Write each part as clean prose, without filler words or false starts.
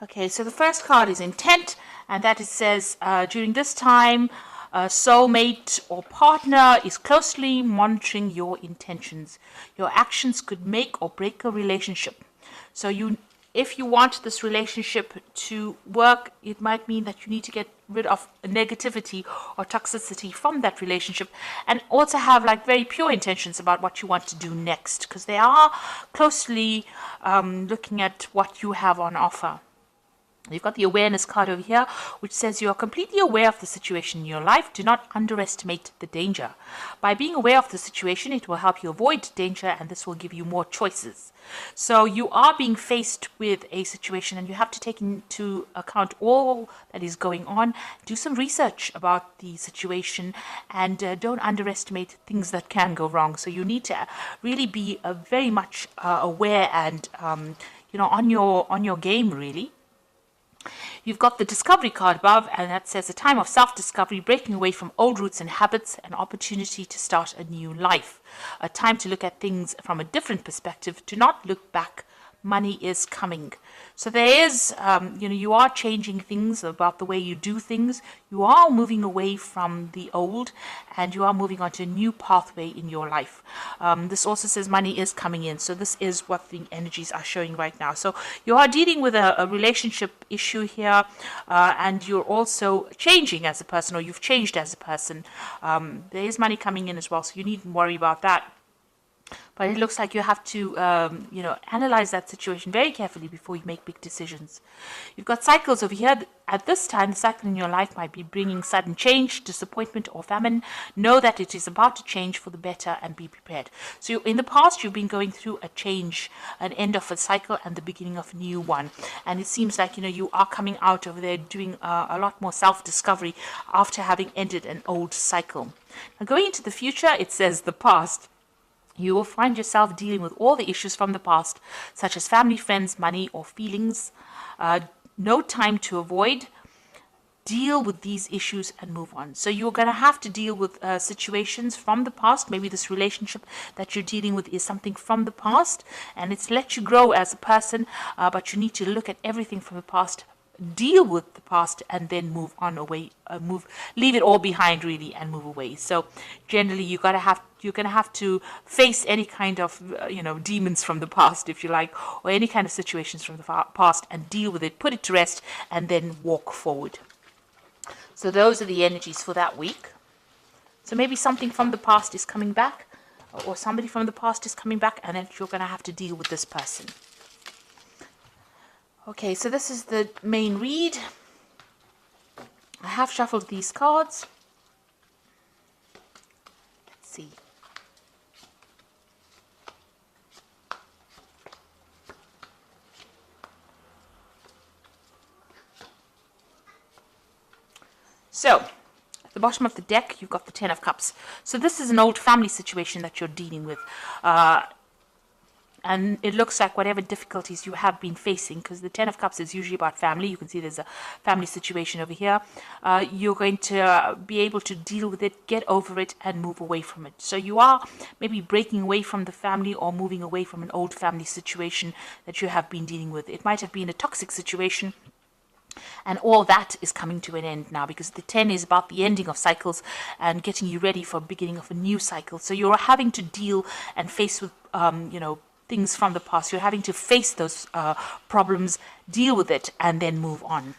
Okay, so the first card is intent, and that it says during this time, a soulmate or partner is closely monitoring your intentions. Your actions could make or break a relationship. So if you want this relationship to work, it might mean that you need to get rid of negativity or toxicity from that relationship, and also have like very pure intentions about what you want to do next, because they are closely looking at what you have on offer. You've got the awareness card over here, which says you are completely aware of the situation in your life. Do not underestimate the danger. By being aware of the situation, it will help you avoid danger, and this will give you more choices. So you are being faced with a situation, and you have to take into account all that is going on. Do some research about the situation, and don't underestimate things that can go wrong. So you need to really be very much aware and on your game, really. You've got the discovery card above, and that says a time of self-discovery, breaking away from old roots and habits, an opportunity to start a new life. A time to look at things from a different perspective. Do not look back. Money is coming. So there is, you are changing things about the way you do things. You are moving away from the old, and you are moving on to a new pathway in your life. This also says money is coming in. So this is what the energies are showing right now. So you are dealing with a relationship issue here, and you're also changing as a person, or you've changed as a person. There is money coming in as well, so you needn't worry about that. But it looks like you have to, analyze that situation very carefully before you make big decisions. You've got cycles over here. At this time, the cycle in your life might be bringing sudden change, disappointment, or famine. Know that it is about to change for the better, and be prepared. So in the past, you've been going through a change, an end of a cycle and the beginning of a new one. And it seems like, you are coming out over there doing a lot more self-discovery after having ended an old cycle. Now, going into the future, it says the past. You will find yourself dealing with all the issues from the past, such as family, friends, money, or feelings. No time to avoid. Deal with these issues and move on. So you're going to have to deal with situations from the past. Maybe this relationship that you're dealing with is something from the past, and it's let you grow as a person, but you need to look at everything from the past, deal with the past, and then move on away, leave it all behind really, and move away. So generally you're going to have to face any kind of demons from the past, if you like, or any kind of situations from the past, and deal with it, put it to rest, and then walk forward. So those are the energies for that week. So maybe something from the past is coming back, or somebody from the past is coming back, and then you're going to have to deal with this person. Okay, so this is the main read. I have shuffled these cards. Let's see. So, at the bottom of the deck, you've got the Ten of Cups. So this is an old family situation that you're dealing with. And it looks like whatever difficulties you have been facing, because the Ten of Cups is usually about family. You can see there's a family situation over here. You're going to be able to deal with it, get over it, and move away from it. So you are maybe breaking away from the family, or moving away from an old family situation that you have been dealing with. It might have been a toxic situation, and all that is coming to an end now, because the 10 is about the ending of cycles and getting you ready for the beginning of a new cycle. So you're having to deal and face with, things from the past. You're having to face those problems, deal with it, and then move on.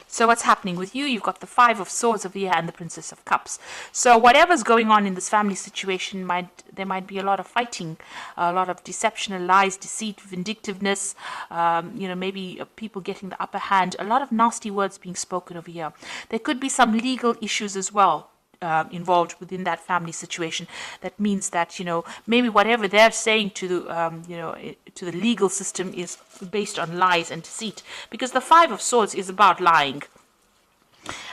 So what's happening with you? You've got the Five of Swords over here and the Princess of Cups. So whatever's going on in this family situation, there might be a lot of fighting, a lot of deception and lies, deceit, vindictiveness, maybe people getting the upper hand, a lot of nasty words being spoken over here. There could be some legal issues as well involved within that family situation. That means that maybe whatever they're saying to the legal system is based on lies and deceit, because the Five of Swords is about lying,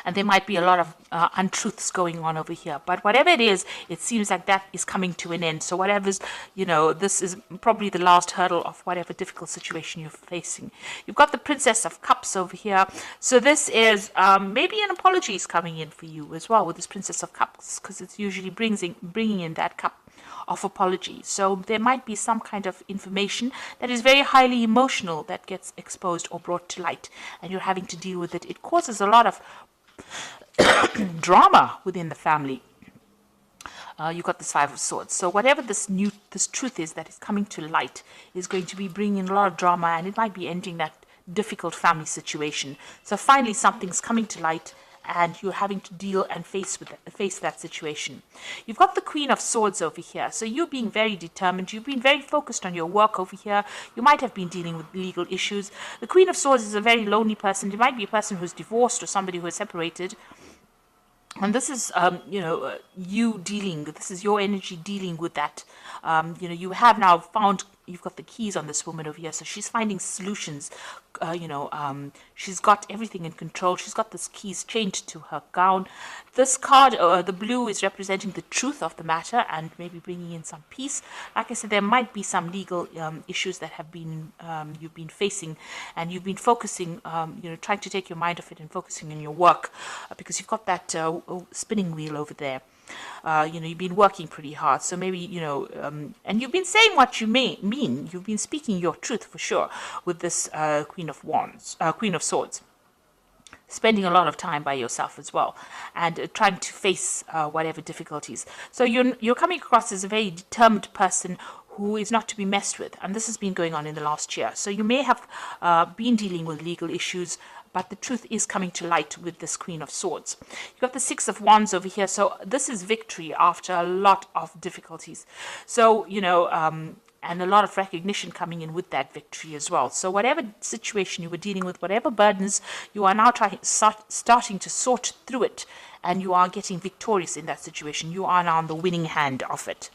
and there might be a lot of untruths going on over here. But whatever it is, it seems like that is coming to an end. So whatever's, this is probably the last hurdle of whatever difficult situation you're facing. You've got the Princess of Cups over here. So this is maybe an apology is coming in for you as well with this Princess of Cups, because it's usually bringing in that cup of apology. So there might be some kind of information that is very highly emotional that gets exposed or brought to light, and you're having to deal with it. It causes a lot of drama within the family. You've got this Five of Swords. So whatever this truth is that is coming to light is going to be bringing a lot of drama, and it might be ending that difficult family situation. So finally something's coming to light, and you're having to deal and face that situation. You've got the Queen of Swords over here. So you're being very determined. You've been very focused on your work over here. You might have been dealing with legal issues. The Queen of Swords is a very lonely person. It might be a person who's divorced or somebody who is separated. And this is, this is your energy dealing with that. You have now found, you've got the keys on this woman over here. So she's finding solutions. She's got everything in control. She's got this keys chained to her gown. This card, the blue, is representing the truth of the matter and maybe bringing in some peace. Like I said, there might be some legal issues that have been you've been facing, and you've been focusing, trying to take your mind off it and focusing on your work, because you've got that spinning wheel over there. You've been working pretty hard, so maybe, and you've been saying what you mean. You've been speaking your truth for sure with this Queen of Swords. Spending a lot of time by yourself as well, and trying to face whatever difficulties. So you're coming across as a very determined person who is not to be messed with, and this has been going on in the last year. So you may have been dealing with legal issues, but the truth is coming to light with this Queen of Swords. You've got the Six of Wands over here. So this is victory after a lot of difficulties. So, and a lot of recognition coming in with that victory as well. So whatever situation you were dealing with, whatever burdens, you are now starting to sort through it, and you are getting victorious in that situation. You are now on the winning hand of it.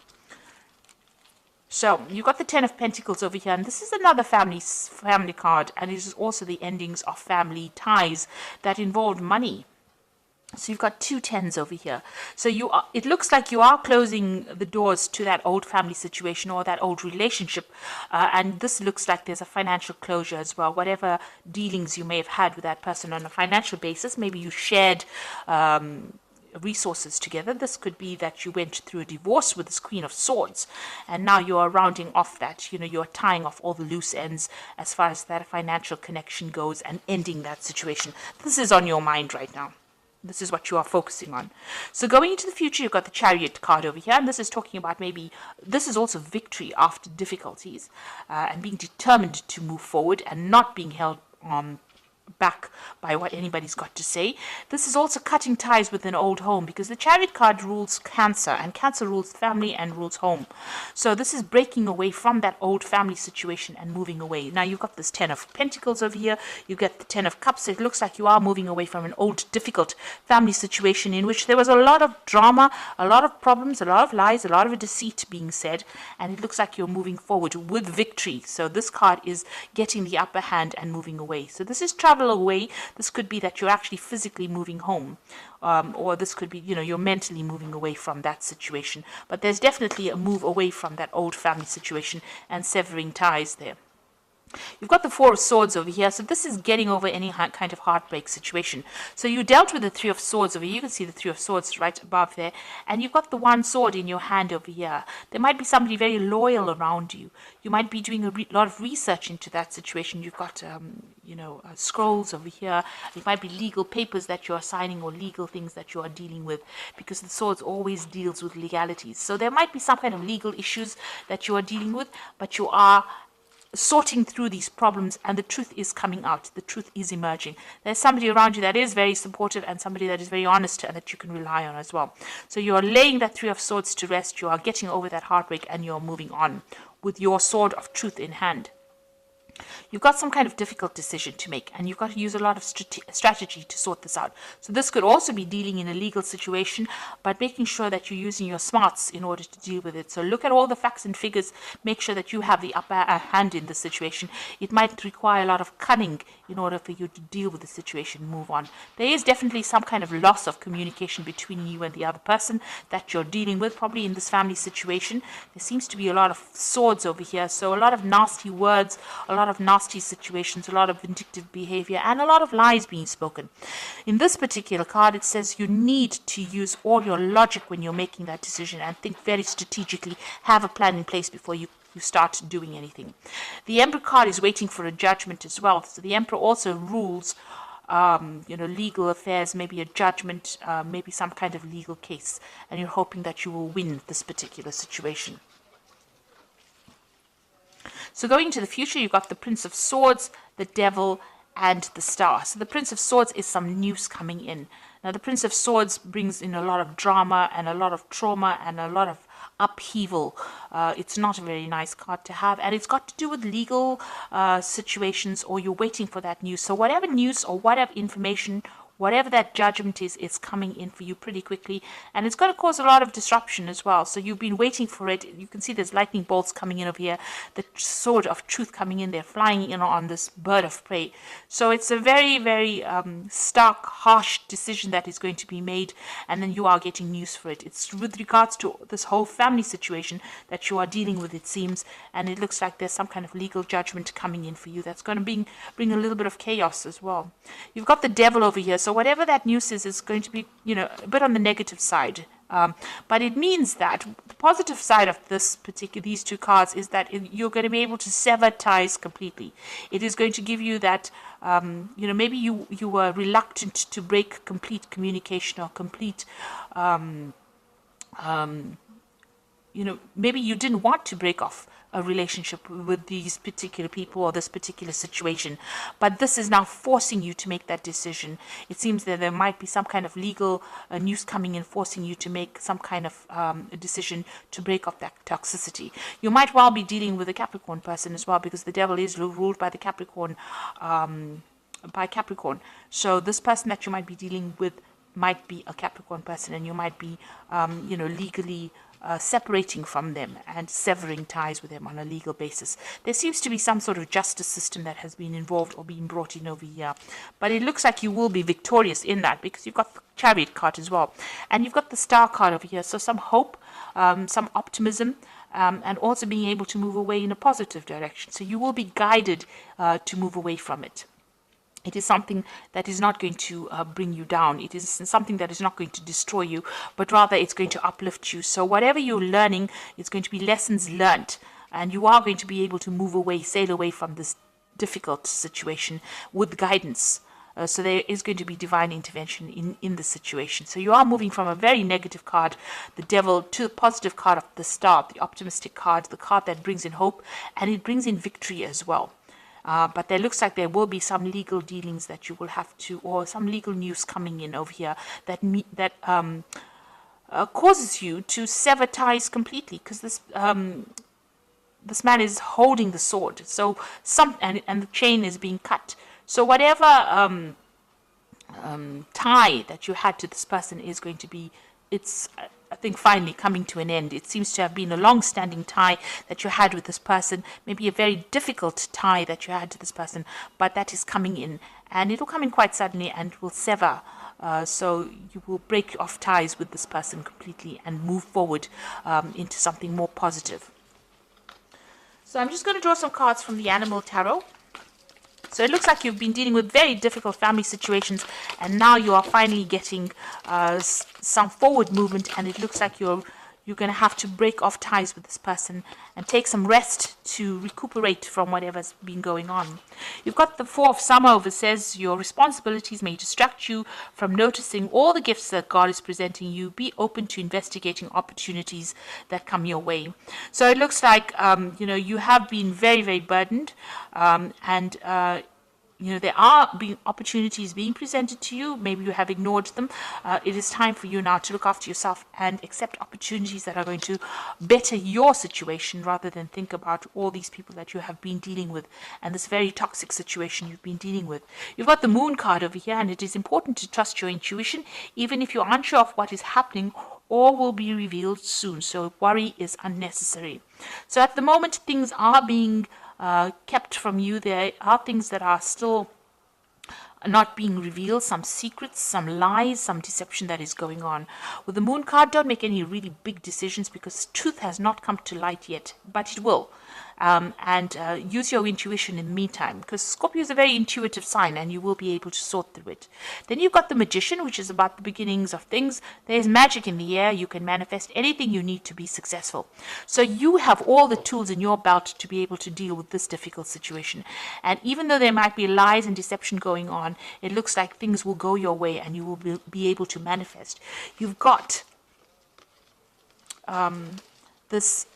So you've got the Ten of Pentacles over here, and this is another family card, and it is also the endings of family ties that involve money. So you've got two tens over here. So it looks like you are closing the doors to that old family situation or that old relationship, and this looks like there's a financial closure as well. Whatever dealings you may have had with that person on a financial basis, maybe you shared resources together. This could be that you went through a divorce with this Queen of Swords, and now you are rounding off that, you're tying off all the loose ends as far as that financial connection goes and ending that situation. This is on your mind right now. This is what you are focusing on. So going into the future, you've got the Chariot card over here, and this is talking about maybe, this is also victory after difficulties, and being determined to move forward and not being held back by what anybody's got to say. This is also cutting ties with an old home, because the Chariot card rules Cancer, and Cancer rules family and rules home. So this is breaking away from that old family situation and moving away. Now you've got this Ten of Pentacles over here. You get the Ten of Cups. It looks like you are moving away from an old difficult family situation in which there was a lot of drama, a lot of problems, a lot of lies, a lot of deceit being said, and it looks like you're moving forward with victory. So this card is getting the upper hand and moving away. So this is travel away. This could be that you're actually physically moving home, or this could be, you're mentally moving away from that situation. But there's definitely a move away from that old family situation and severing ties there. You've got the Four of Swords over here. So this is getting over any kind of heartbreak situation. So you dealt with the Three of Swords over here. You can see the Three of Swords right above there. And you've got the one sword in your hand over here. There might be somebody very loyal around you. You might be doing a lot of research into that situation. You've got, scrolls over here. It might be legal papers that you are signing or legal things that you are dealing with, because the swords always deals with legalities. So there might be some kind of legal issues that you are dealing with, but you are sorting through these problems, and the truth is coming out. The truth is emerging. There's somebody around you that is very supportive, and somebody that is very honest and that you can rely on as well. So you are laying that Three of Swords to rest. You are getting over that heartbreak, and you're moving on with your sword of truth in hand. You've got some kind of difficult decision to make, and you've got to use a lot of strategy to sort this out. So this could also be dealing in a legal situation, but making sure that you're using your smarts in order to deal with it. So look at all the facts and figures, make sure that you have the upper hand in the situation. It might require a lot of cunning in order for you to deal with the situation, move on. There is definitely some kind of loss of communication between you and the other person that you're dealing with, probably in this family situation. There seems to be a lot of swords over here, so a lot of nasty words, a lot lot of nasty situations, a lot of vindictive behavior, and a lot of lies being spoken. In this particular card, it says you need to use all your logic when you're making that decision and think very strategically, have a plan in place before you start doing anything. The Emperor card is waiting for a judgment as well. So the Emperor also rules legal affairs, maybe a judgment, maybe some kind of legal case, and you're hoping that you will win this particular situation. So going into the future, you've got the Prince of Swords, the Devil, and the Star. So the Prince of Swords is some news coming in. Now the Prince of Swords brings in a lot of drama and a lot of trauma and a lot of upheaval. It's not a very nice card to have, and it's got to do with legal situations, or you're waiting for that news. So whatever news or whatever information, whatever that judgment is coming in for you pretty quickly, and it's going to cause a lot of disruption as well. So you've been waiting for it. You can see there's lightning bolts coming in over here, the sword of truth coming in there, flying in on this bird of prey. So it's a very, very stark, harsh decision that is going to be made, and then you are getting news for it. It's with regards to this whole family situation that you are dealing with, it seems, and it looks like there's some kind of legal judgment coming in for you that's going to bring a little bit of chaos as well. You've got the Devil over here. So whatever that news is going to be, a bit on the negative side. But it means that the positive side of these two cards is that you're going to be able to sever ties completely. It is going to give you that, maybe you were reluctant to break complete communication or complete, maybe you didn't want to break off a relationship with these particular people or this particular situation, but this is now forcing you to make that decision. It seems that there might be some kind of legal news coming in, forcing you to make some kind of a decision to break off that toxicity. You might well be dealing with a Capricorn person as well, because the Devil is ruled by the Capricorn, So this person that you might be dealing with might be a Capricorn person, and you might be, legally separating from them and severing ties with them on a legal basis. There seems to be some sort of justice system that has been involved or being brought in over here, but it looks like you will be victorious in that, because you've got the Chariot card as well, and you've got the Star card over here. So some hope, some optimism, and also being able to move away in a positive direction. So you will be guided to move away from it. It is something that is not going to bring you down. It is something that is not going to destroy you, but rather it's going to uplift you. So whatever you're learning, it's going to be lessons learned, and you are going to be able to move away, sail away from this difficult situation with guidance. So there is going to be divine intervention in the situation. So you are moving from a very negative card, the Devil, to the positive card of the Star, the optimistic card, the card that brings in hope, and it brings in victory as well. But there looks like there will be some legal dealings that you will have to, or some legal news coming in over here that causes you to sever ties completely, because this man is holding the sword. So and the chain is being cut. So whatever tie that you had to this person is going to be, I think, finally coming to an end. It seems to have been a long-standing tie that you had with this person, maybe a very difficult tie that you had to this person, but that is coming in, and it will come in quite suddenly and will sever. So you will break off ties with this person completely and move forward into something more positive. So I'm just going to draw some cards from the Animal Tarot. So it looks like you've been dealing with very difficult family situations, and now you are finally getting some forward movement, and it looks like you're going to have to break off ties with this person and take some rest to recuperate from whatever's been going on. You've got the Four of Summer over, says your responsibilities may distract you from noticing all the gifts that God is presenting you. Be open to investigating opportunities that come your way. So it looks like, you have been very, very burdened, and there are opportunities being presented to you. Maybe you have ignored them. It is time for you now to look after yourself and accept opportunities that are going to better your situation, rather than think about all these people that you have been dealing with and this very toxic situation you've been dealing with. You've got the Moon card over here, and it is important to trust your intuition, even if you're unsure of what is happening or will be revealed soon. So worry is unnecessary. So at the moment, things are being kept from you. There are things that are still not being revealed, some secrets, some lies, some deception that is going on. With the Moon card, don't make any really big decisions, because truth has not come to light yet, but it will. and use your intuition in the meantime, because Scorpio is a very intuitive sign and you will be able to sort through it. Then you've got the Magician, which is about the beginnings of things. There's magic in the air. You can manifest anything you need to be successful. So you have all the tools in your belt to be able to deal with this difficult situation. And even though there might be lies and deception going on, it looks like things will go your way and you will be able to manifest. You've got the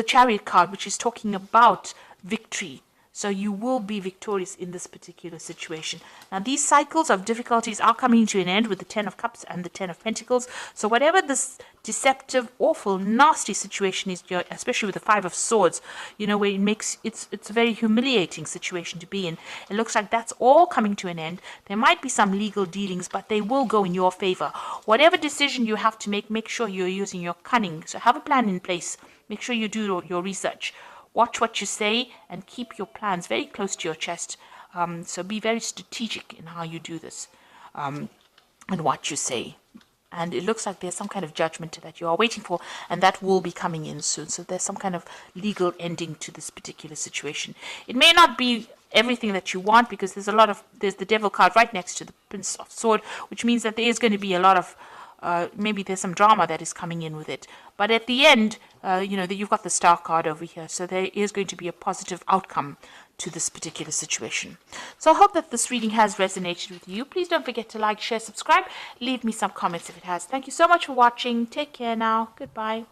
Chariot card, which is talking about victory. So you will be victorious in this particular situation. Now, these cycles of difficulties are coming to an end with the Ten of Cups and the Ten of Pentacles. So whatever this deceptive, awful, nasty situation is, especially with the Five of Swords, you know, where it's a very humiliating situation to be in. It looks like that's all coming to an end. There might be some legal dealings, but they will go in your favor. Whatever decision you have to make sure you're using your cunning. So have a plan in place. Make sure you do your research. Watch what you say and keep your plans very close to your chest. So be very strategic in how you do this and what you say. And it looks like there's some kind of judgment that you are waiting for, and that will be coming in soon. So there's some kind of legal ending to this particular situation. It may not be everything that you want, because there's the Devil card right next to the Prince of Sword, which means that there is going to be a lot of maybe there's some drama that is coming in with it. But at the end, you've got the Star card over here. So there is going to be a positive outcome to this particular situation. So I hope that this reading has resonated with you. Please don't forget to like, share, subscribe. Leave me some comments if it has. Thank you so much for watching. Take care now. Goodbye.